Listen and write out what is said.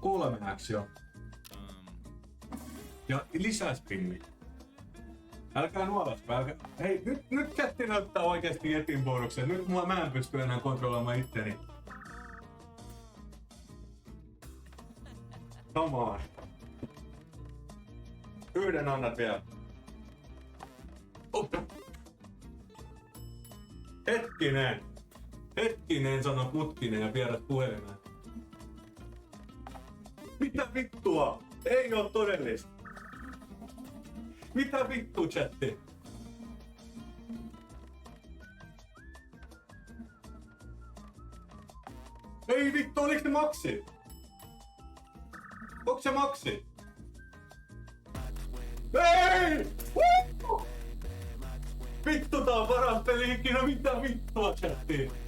3x jo. Ja lisää spinni. Älkää nuolasko, älkää. Hei, nyt kätti näyttää oikeesti Jetin bonuksen. Nyt mä en pysty enää kontrolloimaan itteni. Come on. Yhden annat vielä. Hetkinen, sano Putkinen ja viedät puhelimeen. Mitä vittua? Ei oo todellista. Mitä vittu, chatti? Ei vittu, oliks se maksi? Onks se maksi? Ei! Vittu, tää on paras peli ikinä, mitä vittua, chatti?